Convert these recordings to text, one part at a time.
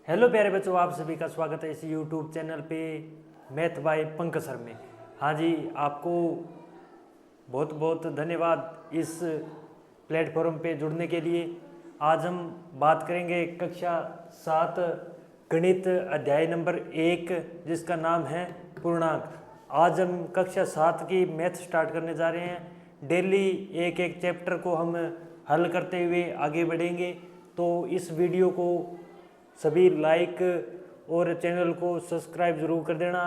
Hello प्यारे बच्चों, आप सभी का स्वागत है इस यूट्यूब चैनल पे मैथ बाय पंकज सर में। हाँ जी, आपको बहुत बहुत धन्यवाद इस प्लेटफॉर्म पे जुड़ने के लिए। आज हम बात करेंगे कक्षा 7 गणित अध्याय नंबर 1 जिसका नाम है पूर्णांक। आज हम कक्षा 7 की मैथ स्टार्ट करने जा रहे हैं। डेली एक एक चैप्टर को हम हल करते हुए आगे बढ़ेंगे। तो इस वीडियो को सभी लाइक और चैनल को सब्सक्राइब ज़रूर कर देना,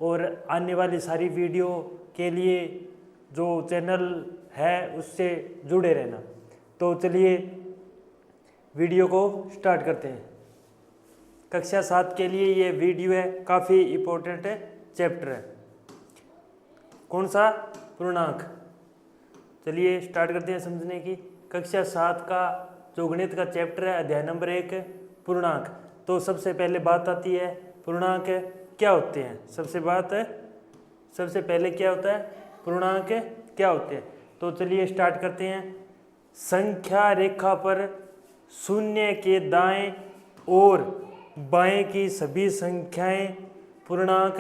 और आने वाली सारी वीडियो के लिए जो चैनल है उससे जुड़े रहना। तो चलिए वीडियो को स्टार्ट करते हैं। कक्षा 7 के लिए ये वीडियो है, काफ़ी इम्पोर्टेंट चैप्टर है। कौन सा? पूर्णांक। चलिए स्टार्ट करते हैं समझने की। कक्षा 7 का जो गणित का चैप्टर है अध्याय नंबर 1 पूर्णांक। तो सबसे पहले बात आती है पूर्णांक क्या होते हैं। सबसे पहले क्या होता है? पूर्णांक क्या होते हैं। तो चलिए स्टार्ट करते हैं। संख्या रेखा पर शून्य के दाएं और बाएं की सभी संख्याएं पूर्णांक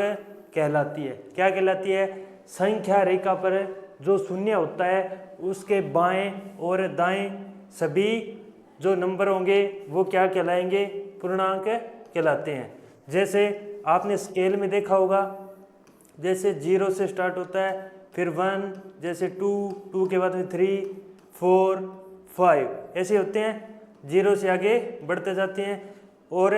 कहलाती है। क्या कहलाती है? संख्या रेखा पर जो शून्य होता है उसके बाएं और दाएं सभी जो नंबर होंगे वो क्या कहलाएंगे? पूर्णांक कहलाते हैं। जैसे आपने स्केल में देखा होगा, जैसे 0 से स्टार्ट होता है, फिर 1, जैसे 2 के बाद में 3, 4, 5 ऐसे होते हैं, 0 से आगे बढ़ते जाते हैं। और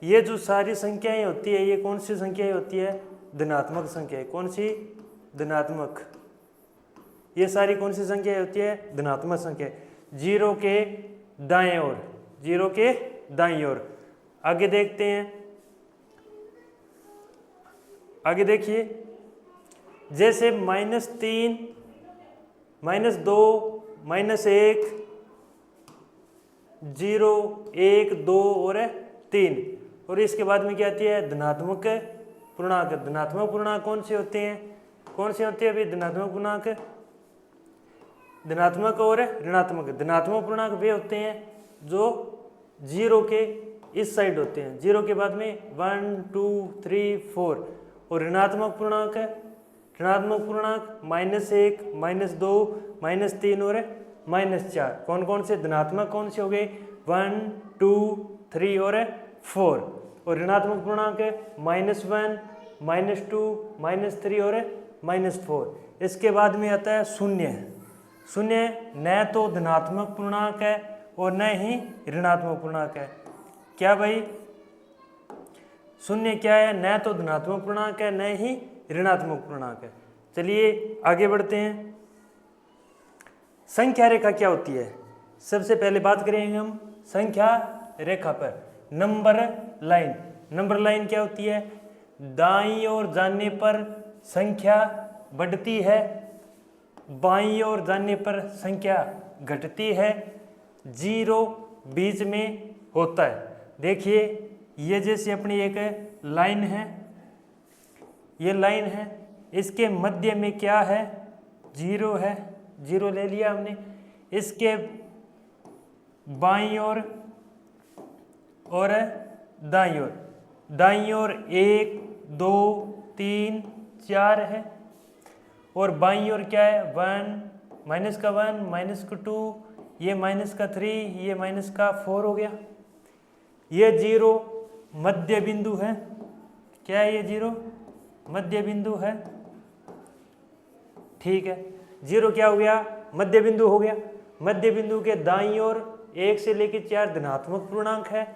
ये जो सारी संख्याएं होती है, ये कौन सी संख्याएं होती है? धनात्मक संख्याएं। कौन सी? धनात्मक। ये सारी कौन सी संख्याएं होती है? धनात्मक संख्या। 0 के दाएं ओर, 0 के दाईं ओर। आगे देखते हैं, आगे देखिए, जैसे -3, -2, -1, 0, 1, 2 और 3। और इसके बाद में क्या आती है? धनात्मक पूर्णांक। धनात्मक पूर्णांक कौन से होते हैं? कौन से होते हैं अभी धनात्मक पूर्णांक? धनात्मक और ऋणात्मक। धनात्मक पूर्णांक वे होते हैं जो 0 के इस साइड होते हैं, 0 के बाद में 1, 2, 3, 4। और ऋणात्मक पूर्णांक -1, -2, -3 और -4। कौन कौन से धनात्मक कौन से हो गए? 1, 2, 3 और 4। और ऋणात्मक पूर्णांक -1, -2, -3 और -4। इसके बाद में आता है शून्य। शून्य न तो धनात्मक पूर्णांक है और न ही ऋणात्मक पूर्णांक है। क्या भाई? शून्य क्या है? न तो धनात्मक पूर्णांक है, न ही ऋणात्मक पूर्णांक है। चलिए आगे बढ़ते हैं। संख्या रेखा क्या होती है? सबसे पहले बात करेंगे हम संख्या रेखा पर। Number line. नंबर लाइन क्या होती है? दाईं ओर जाने पर संख्या बढ़ती है, बाईं ओर जाने पर संख्या घटती है, 0 बीच में होता है। देखिए, ये जैसे अपनी एक लाइन है, ये लाइन है, इसके मध्य में क्या है? 0 है, 0 ले लिया हमने। इसके बाईं ओर और दाईं ओर, दाईं ओर 1, 2, 3, 4 है, और बाईं ओर क्या है? 1, -1, -2, ये -3, ये -4 हो गया। ये 0 मध्य बिंदु है। क्या है ये? 0 मध्य बिंदु है। ठीक है, 0 क्या हो गया? मध्य बिंदु हो गया। मध्य बिंदु के दाईं ओर 1 से लेकर 4 धनात्मक पूर्णांक है,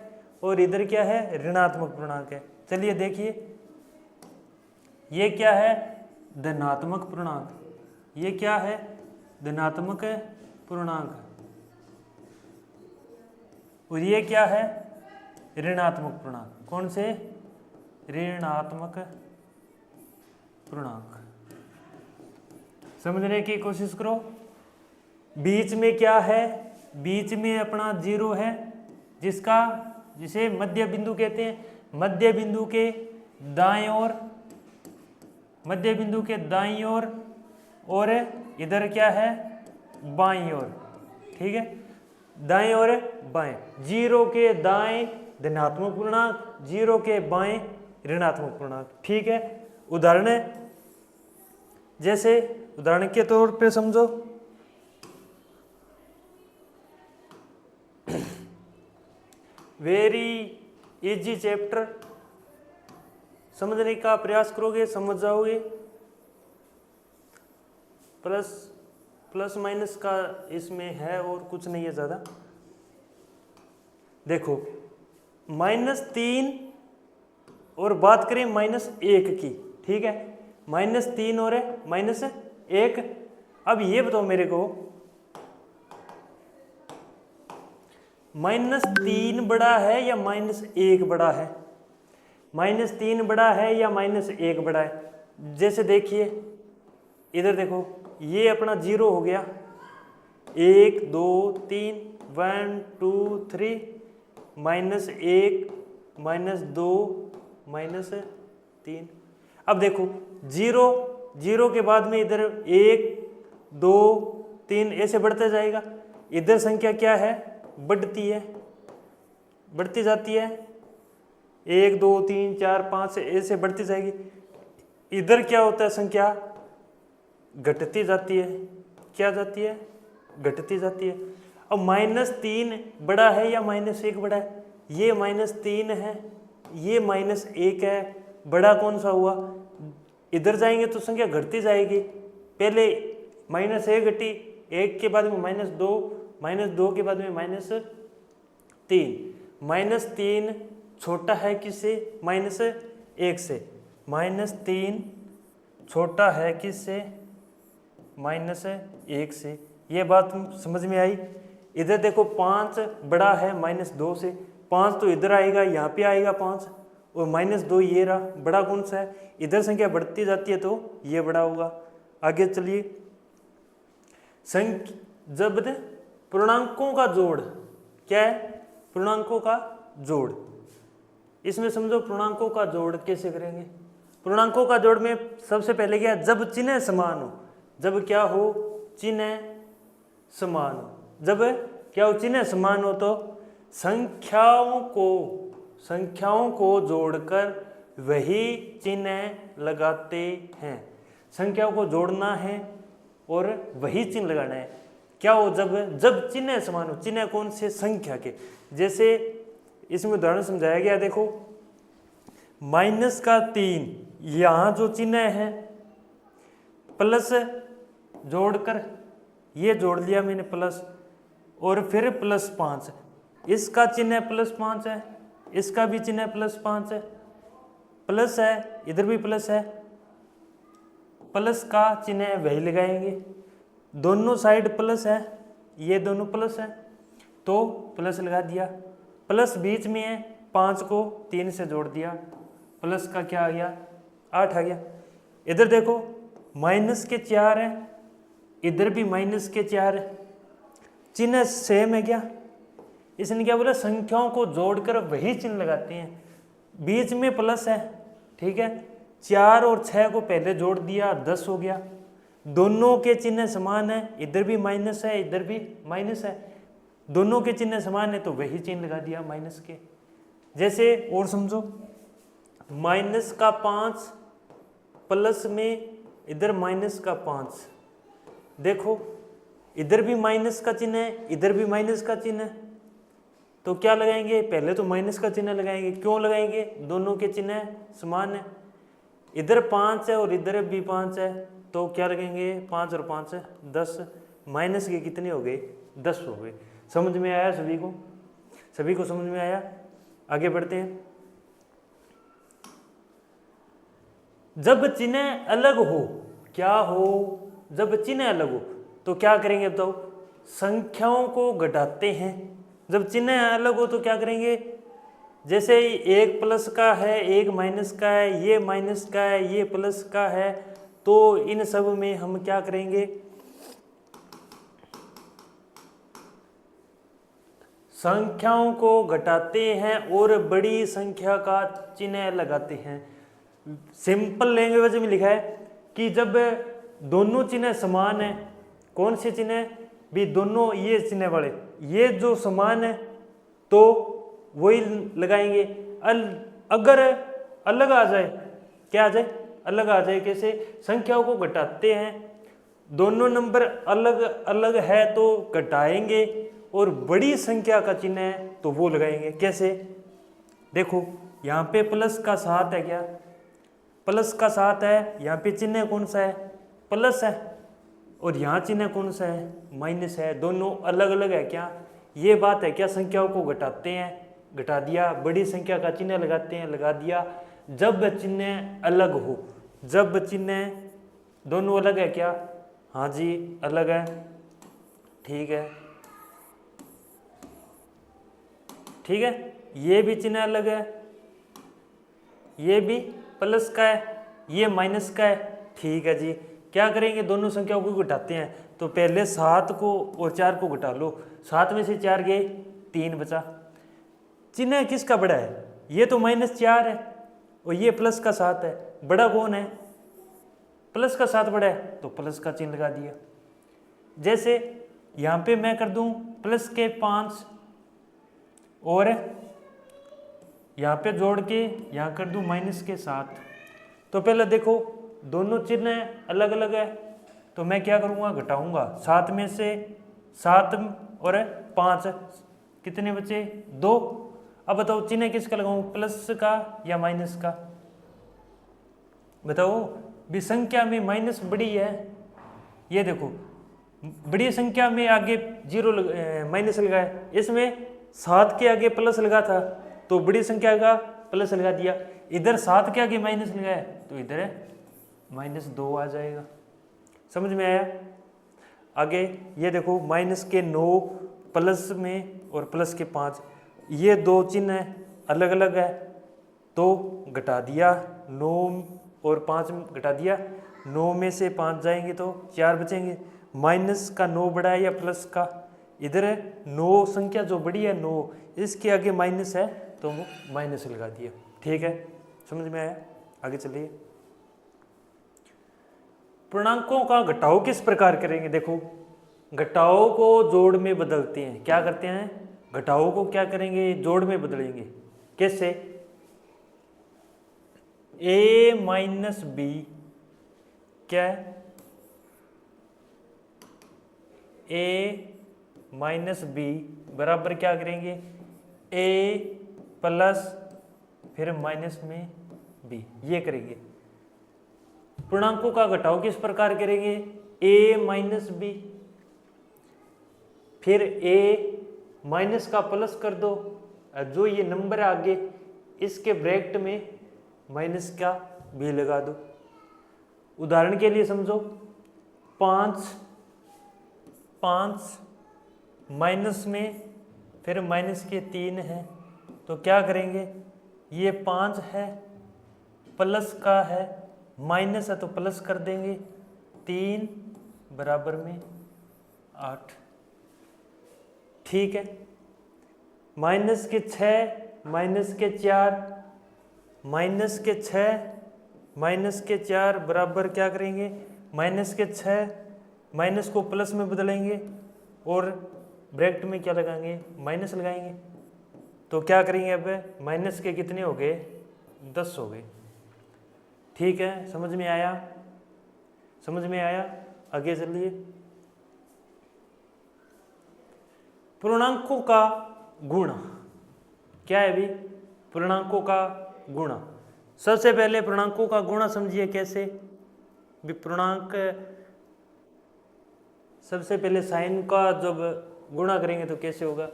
और इधर क्या है? ऋणात्मक पूर्णांक है। चलिए देखिए, ये क्या है? धनात्मक पूर्णांक। ये क्या है? धनात्मक पूर्णांक। और ये क्या है? ऋणात्मक पूर्णांक। कौन से? ऋणात्मक पूर्णांक। समझने की कोशिश करो। बीच में क्या है? बीच में अपना 0 है, जिसे मध्य बिंदु कहते हैं। मध्य बिंदु के दाएं ओर, मध्य बिंदु के दाईं ओर, और इधर क्या है? बाईं ओर। ठीक है, दाएं और बाएं। 0 के दाएं धनात्मक पूर्णांक, 0 के बाएं ऋणात्मक पूर्णांक। ठीक है, उदाहरण है, जैसे उदाहरण के तौर पे समझो, वेरी इजी चैप्टर, समझने का प्रयास करोगे समझ जाओगे। प्लस माइनस का इसमें है और कुछ नहीं है ज़्यादा। देखो -3 और बात करें -1 की, ठीक है, -3 और -1। अब ये बताओ मेरे को, -3 बड़ा है या -1 बड़ा है? -3 बड़ा है या -1 बड़ा है? जैसे देखिए इधर देखो, ये अपना 0 हो गया, 1 2 3 1 2 3, -1 -2 -3। अब देखो 0 के बाद में इधर 1 2 3 ऐसे बढ़ता जाएगा। इधर संख्या क्या है? बढ़ती है, बढ़ती जाती है, 1 2 3 4 5 ऐसे बढ़ती जाएगी। इधर क्या होता है? संख्या घटती जाती है। क्या जाती है? घटती जाती है। अब -3 बड़ा है या -1 बड़ा है? ये -3 है, ये -1 है, बड़ा कौन सा हुआ? इधर जाएंगे तो संख्या घटती जाएगी। पहले -1 घटी, 1 के बाद में -2 के बाद में -3। -3 छोटा है किससे? -1 से। -3 छोटा है किससे? -1 से। ये बात समझ में आई? इधर देखो 5 बड़ा है -2 से। 5 तो इधर आएगा, यहाँ पे आएगा 5, और -2 ये रहा, बड़ा कौन सा है? इधर संख्या बढ़ती जाती है तो ये बड़ा होगा। आगे चलिए, जब पूर्णांकों का जोड़, क्या है? पूर्णांकों का जोड़। इसमें समझो पूर्णांकों का जोड़ कैसे करेंगे। पूर्णांकों का जोड़ में सबसे पहले क्या है? जब चिन्ह समान हो। जब क्या हो? चिन्ह समान हो। जब क्या हो? चिन्ह समान हो तो संख्याओं को जोड़कर वही चिन्ह लगाते हैं। संख्याओं को जोड़ना है और वही चिन्ह लगाना है। क्या हो? जब चिन्ह समान हो। चिन्ह कौन से? संख्या के। जैसे इसमें उदाहरण समझाया गया, देखो -3, यहां जो चिन्ह है प्लस जोड़कर, ये जोड़ लिया मैंने प्लस, और फिर +5, इसका चिन्ह +5 है, इसका भी चिन्ह +5 है, प्लस है, इधर भी प्लस है, प्लस का चिन्ह वही लगाएंगे। दोनों साइड प्लस है, ये दोनों प्लस है तो प्लस लगा दिया। प्लस बीच में है, 5 को 3 से जोड़ दिया, प्लस का क्या आ गया? 8 आ गया। इधर देखो -4 है, इधर भी -4 है, चिन्ह सेम है क्या? इसने क्या बोला? संख्याओं को जोड़कर वही चिन्ह लगाते हैं। बीच में प्लस है, ठीक है, 4 और 6 को पहले जोड़ दिया, 10 हो गया। दोनों के चिन्ह समान है, इधर भी माइनस है, इधर भी माइनस है, दोनों के चिन्ह समान है तो वही चिन्ह लगा दिया माइनस के। जैसे और समझो, -5 प्लस में इधर -5, देखो इधर भी माइनस का चिन्ह है, इधर भी माइनस का चिन्ह है, तो क्या लगाएंगे? पहले तो माइनस का चिन्ह लगाएंगे। क्यों लगाएंगे? दोनों के चिन्ह समान है। इधर 5 है और इधर भी 5 है तो क्या लगेंगे? 5 और 5 10, माइनस के कितने हो गए? 10 हो गए। समझ में आया सभी को? सभी को समझ में आया? आगे बढ़ते हैं। जब चिन्ह अलग हो, क्या हो? जब चिन्ह अलग हो तो क्या करेंगे बताओ? संख्याओं को घटाते हैं। जब चिन्ह अलग हो तो क्या करेंगे? जैसे 1 प्लस का है, 1 माइनस का है, ये माइनस का है, ये प्लस का है, तो इन सब में हम क्या करेंगे? संख्याओं को घटाते हैं और बड़ी संख्या का चिन्ह लगाते हैं। सिंपल लैंग्वेज में लिखा है कि जब दोनों चिन्ह समान है, कौन से चिन्ह भी? दोनों ये चिन्ह वाले, ये जो समान है तो वही लगाएंगे। अगर अलग आ जाए, क्या आ जाए, अलग आ जाए, कैसे, संख्याओं को घटाते हैं, दोनों नंबर अलग अलग है तो घटाएंगे, और बड़ी संख्या का चिन्ह है तो वो लगाएंगे। कैसे, देखो यहाँ पे प्लस का 7 है, क्या प्लस का 7 है, यहाँ पे चिन्ह कौन सा है, प्लस है, और यहाँ चिन्ह कौन सा है, माइनस है, दोनों अलग अलग है। क्या ये बात है, क्या संख्याओं को घटाते हैं, घटा दिया, बड़ी संख्या का चिन्ह लगाते हैं, लगा दिया। जब चिन्ह अलग हो, जब चिन्ह दोनों अलग है, क्या, हाँ जी अलग है, ठीक है, ठीक है, ये भी चिन्ह अलग है, ये भी प्लस का है, ये माइनस का है, ठीक है जी। क्या करेंगे, दोनों संख्याओं को घटाते हैं, तो पहले 7 को और 4 को घटा लो, 7 में से 4 गए, 3 बचा। चिन्ह किसका बड़ा है, ये तो -4 है और ये प्लस का 7 है, बड़ा कौन है, प्लस का 7 बड़ा है, तो प्लस का चिन्ह लगा दिया। जैसे यहाँ पे मैं कर दूं प्लस के 5 और यहाँ पे जोड़ के यहाँ कर दूं माइनस के 7, तो पहले देखो दोनों चिन्ह अलग अलग है, तो मैं क्या करूँगा, घटाऊंगा। 7 में से 7 और 5 कितने बचे, 2। अब बताओ चिन्ह किसका लगाऊं, प्लस का या माइनस का, बताओ। भी संख्या में माइनस बड़ी है, ये देखो बड़ी संख्या में आगे 0 माइनस लगाया, इसमें 7 के आगे प्लस लगा था तो बड़ी संख्या का प्लस लगा दिया, इधर 7 के आगे माइनस लगाया तो इधर -2 आ जाएगा। समझ में आया। आगे ये देखो माइनस के 9 प्लस में और प्लस के 5, ये दो चिन्ह अलग अलग है तो घटा दिया, 9 और 5 घटा दिया, 9 में से 5 जाएंगे तो 4 बचेंगे। माइनस का 9 बड़ा है या प्लस का, इधर 9 संख्या जो बड़ी है 9, इसके आगे माइनस है तो माइनस लगा दिया, ठीक है, समझ में आया। आगे चलिए, पूर्णांकों का घटाव किस प्रकार करेंगे। देखो घटाव को जोड़ में बदलते हैं, क्या करते हैं, घटाव को क्या करेंगे, जोड़ में बदलेंगे। कैसे, a माइनस बी क्या है, a माइनस बी बराबर क्या करेंगे, a प्लस फिर माइनस में b, ये करेंगे। पूर्णांकों का घटाव किस प्रकार करेंगे, a माइनस बी, फिर a माइनस का प्लस कर दो, जो ये नंबर है आगे इसके ब्रैकेट में माइनस का b लगा दो। उदाहरण के लिए समझो, 5 माइनस में फिर माइनस के 3 है, तो क्या करेंगे, ये 5 है प्लस का है, माइनस है तो प्लस कर देंगे, 3 बराबर में 8, ठीक है। माइनस के 6 माइनस के 4 माइनस के 6 माइनस के 4 बराबर क्या करेंगे, माइनस के 6 माइनस को प्लस में बदलेंगे और ब्रैकेट में क्या लगाएंगे, माइनस लगाएंगे, तो क्या करेंगे, अब माइनस के कितने हो गए, 10 हो गए, ठीक है। समझ में आया, समझ में आया। आगे चलिए, पूर्णांकों का गुणा क्या है भी, पूर्णांकों का गुणा। सबसे पहले पूर्णांकों का गुणा समझिए कैसे भी, पूर्णांक सबसे पहले साइन का जब गुणा करेंगे तो कैसे होगा,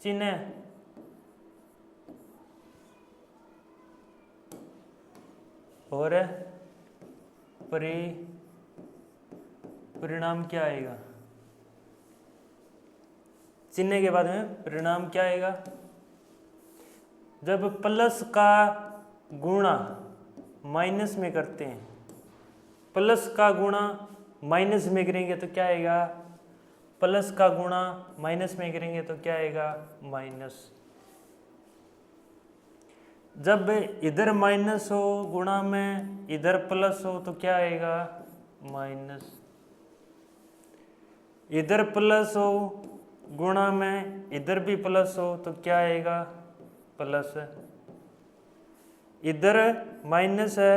चिन्ह और परिणाम क्या आएगा, चिन्ह के बाद में परिणाम क्या आएगा। जब प्लस का गुणा माइनस में करते हैं, प्लस का गुणा माइनस में करेंगे तो क्या आएगा, प्लस का गुणा माइनस में करेंगे तो क्या आएगा, माइनस। जब इधर माइनस हो गुणा में इधर प्लस हो तो क्या आएगा, माइनस। इधर प्लस हो गुणा में इधर भी प्लस हो तो क्या आएगा प्लस, इधर माइनस है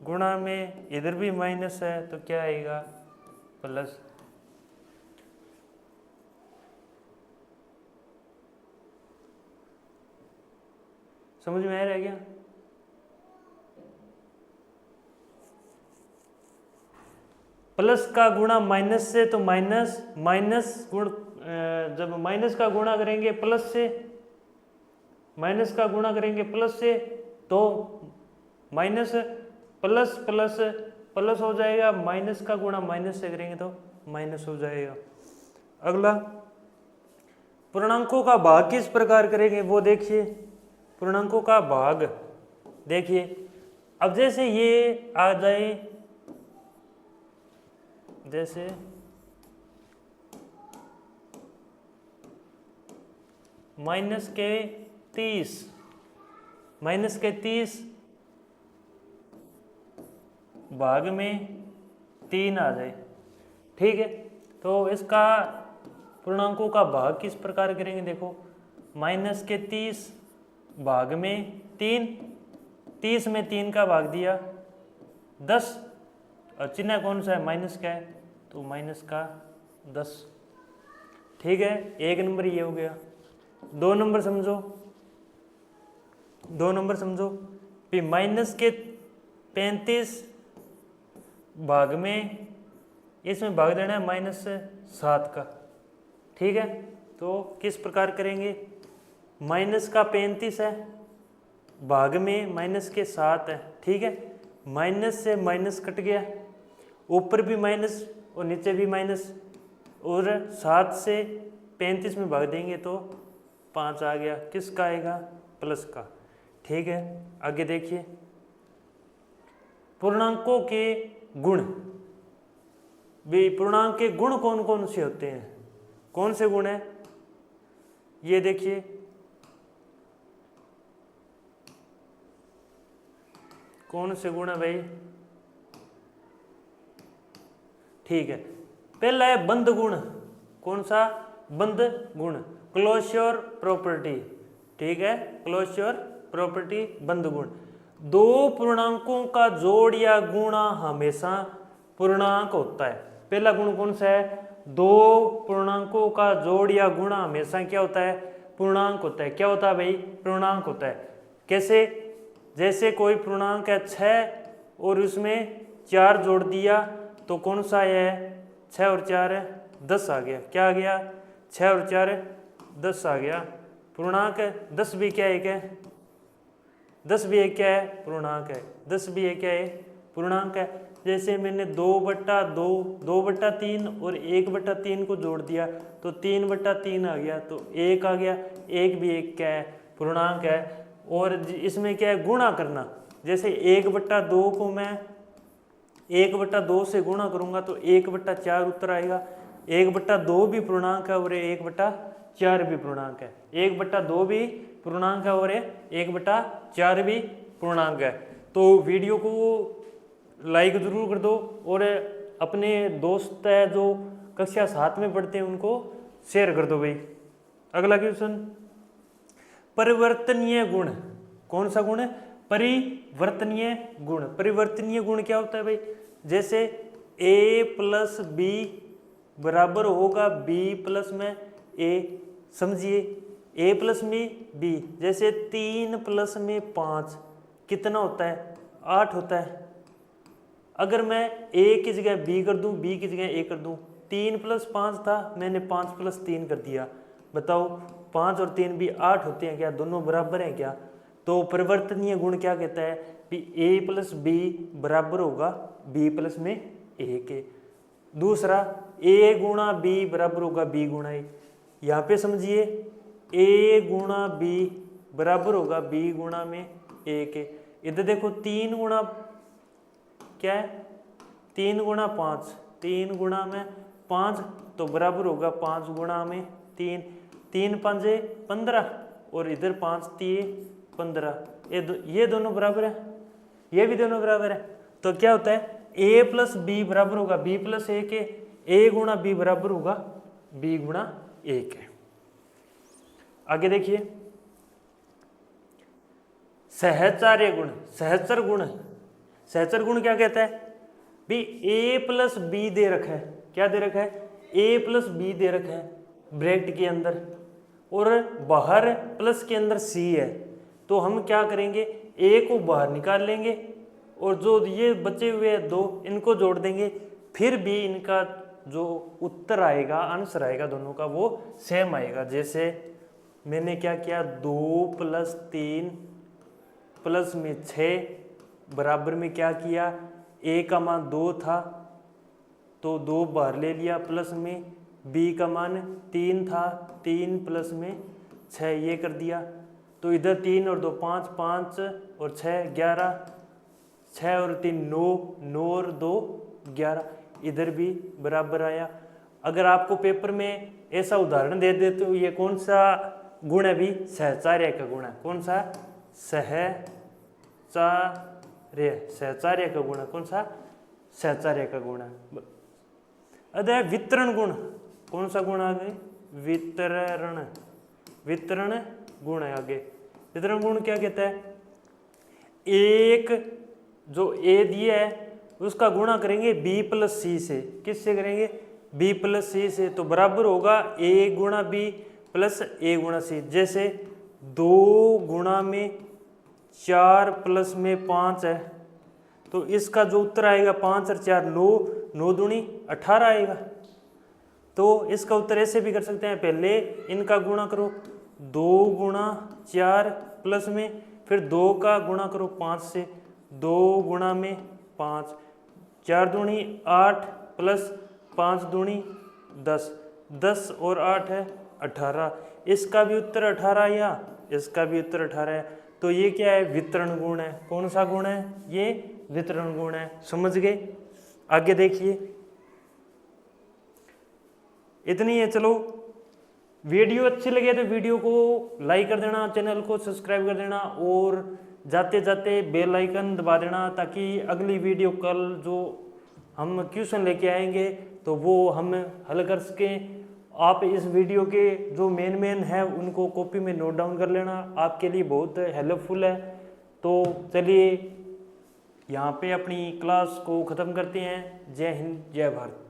गुणा में इधर भी माइनस है तो क्या आएगा प्लस। समझ में आ रहा है क्या? प्लस का गुणा माइनस से तो माइनस, माइनस गुण जब माइनस का गुणा करेंगे प्लस से, माइनस का गुणा करेंगे प्लस से तो माइनस, प्लस प्लस प्लस हो जाएगा, माइनस का गुणा माइनस से करेंगे तो माइनस हो जाएगा। अगला पूर्णांकों का भाग किस प्रकार करेंगे वो देखिए। पूर्णांकों का भाग देखिए, अब जैसे ये आ जाए, जैसे माइनस के 30 भाग में 3 आ जाए, ठीक है। तो इसका पूर्णांकों का भाग किस प्रकार करेंगे देखो, माइनस के 30 भाग में 3, 30 में 3 का भाग दिया 10, और चिन्ह कौन सा है माइनस का है तो माइनस का 10, ठीक है। एक नंबर ये हो गया। 2 नंबर समझो, 2 नंबर समझो कि माइनस के 35 भाग में, इसमें भाग देना है माइनस 7 का, ठीक है। तो किस प्रकार करेंगे, माइनस का 35 है भाग में माइनस के 7 है, ठीक है। माइनस से माइनस कट गया, ऊपर भी माइनस और नीचे भी माइनस, और 7 से 35 में भाग देंगे तो 5 आ गया, किसका आएगा प्लस का, ठीक है। आगे देखिए पूर्णांकों के गुण, भी पूर्णांक के गुण कौन कौन से होते हैं, कौन से गुण है ये देखिए। कौन से गुण है भाई, ठीक है। पहला है बंध गुण, कौन सा बंध गुण, क्लोज्योर प्रॉपर्टी, ठीक है। क्लोज्योर प्रॉपर्टी बंध गुण, दो पूर्णांकों का जोड़ या गुणा हमेशा पूर्णांक होता है। पहला गुण कौन सा है, दो पूर्णांकों का जोड़ या गुणा हमेशा क्या होता है पूर्णांक होता है। क्या होता है भाई पूर्णांक होता है। कैसे, जैसे कोई पूर्णांक है 6 और उसमें 4 जोड़ दिया तो कौन सा है 6 और 4 10 आ गया, क्या आ गया 6 और 4 10 आ गया। पूर्णांक 10 भी क्या है, क्या है 10 भी एक क्या है पूर्णांक है, 10 भी एक क्या है पूर्णांक है। जैसे मैंने 2/2 2/3 और 1/3 को जोड़ दिया तो 3/3 आ गया, तो 1 आ गया, 1 भी एक क्या है पूर्णांक है। और इसमें क्या है गुणा करना, जैसे 1/2 को मैं 1/2 से गुणा करूंगा तो 1/4 उत्तर आएगा। 1/2 भी पूर्णांक है और 1/4 भी पूर्णांक है, 1/2 भी पूर्णांक है और 1/4 भी पूर्णांक है। तो वीडियो को लाइक जरूर कर दो और अपने दोस्त है जो कक्षा 7 में पढ़ते हैं उनको शेयर कर दो भाई। अगला क्वेश्चन, परिवर्तनीय गुण, कौन सा गुण है परिवर्तनीय गुण। परिवर्तनीय गुण क्या होता है भाई, जैसे a प्लस बी बराबर होगा b प्लस में a, समझिए a प्लस में b, जैसे 3 प्लस में 5 कितना होता है 8 होता है। अगर मैं a की जगह b कर दूं, b की जगह a कर दूं, 3 + 5 था मैंने 5 + 3 कर दिया, बताओ 5 और 3 भी 8 होते हैं क्या, दोनों बराबर हैं क्या। तो परिवर्तनीय गुण क्या कहता है कि a प्लस बी बराबर होगा b प्लस में a के। दूसरा a गुणा b बराबर होगा b गुणा a, यहाँ पे समझिए a गुणा b बराबर होगा b गुणा में a के। इधर देखो 3 गुणा क्या है 3 गुणा 5, 3 गुणा में 5 तो बराबर होगा 5 गुणा में 3, 3 × 5 = 15 और इधर 5 × 3 = 15, ये दोनों बराबर है, ये भी दोनों बराबर है। तो क्या होता है a प्लस बी बराबर होगा b प्लस a के, a गुणा b बराबर होगा b गुणा a के। आगे देखिए, सहचार्य गुण, सहचर गुण, सहचर गुण क्या कहता है भी ए प्लस बी दे रखा है, क्या दे रखा है ए प्लस बी दे रखा है ब्रैकेट के अंदर, और बाहर प्लस के अंदर सी है, तो हम क्या करेंगे ए को बाहर निकाल लेंगे और जो ये बचे हुए दो इनको जोड़ देंगे, फिर भी इनका जो उत्तर आएगा, आंसर आएगा दोनों का वो सेम आएगा। जैसे मैंने क्या किया 2 + 3 प्लस में 6 बराबर में क्या किया ए का मान 2 था तो 2 बाहर ले लिया, प्लस में बी का मान 3 था, 3 प्लस में 6 ये कर दिया, तो इधर 3 और 2 5, 5 और 6 11, 6 और 3 9, 9 और 2 11, इधर भी बराबर आया। अगर आपको पेपर में ऐसा उदाहरण दे दे तो ये कौन सा गुण है भी, सहचार्य का गुण है, कौन सा सहचार्य का गुण है, कौन सा सहचार्य का गुण है। अतः वितरण गुण, कौन सा गुण आ गए वितरण गुण है आगे। वितरण गुण क्या कहता है, एक जो ए दिया है उसका गुणा करेंगे बी प्लस सी से, किससे करेंगे बी प्लस सी से, तो बराबर होगा ए गुणा बी प्लस ए गुणा सी। जैसे 2 गुणा में 4 प्लस में 5 है, तो इसका जो उत्तर आएगा 5 और 4 9, 9 दूनी 18 आएगा। तो इसका उत्तर ऐसे भी कर सकते हैं, पहले इनका गुणा करो 2 गुणा 4 प्लस में, फिर 2 का गुणा करो 5 से, 2 गुणा में 5, 4 दूनी 8 प्लस 5 दूनी 10, 10 और 8 है 18, इसका भी उत्तर 18 या इसका भी उत्तर 18 है। तो ये क्या है वितरण गुण है। कौन सा गुण है ये वितरण गुण है, समझ गए। आगे देखिए, इतनी है। चलो वीडियो अच्छी लगे तो वीडियो को लाइक कर देना, चैनल को सब्सक्राइब कर देना और जाते जाते बेल आइकन दबा देना, ताकि अगली वीडियो कल जो हम क्वेश्चन लेके आएंगे तो वो हम हल कर सकें। आप इस वीडियो के जो मेन है उनको कॉपी में नोट डाउन कर लेना, आपके लिए बहुत हेल्पफुल है। तो चलिए यहाँ पे अपनी क्लास को ख़त्म करते हैं। जय हिंद, जय भारत।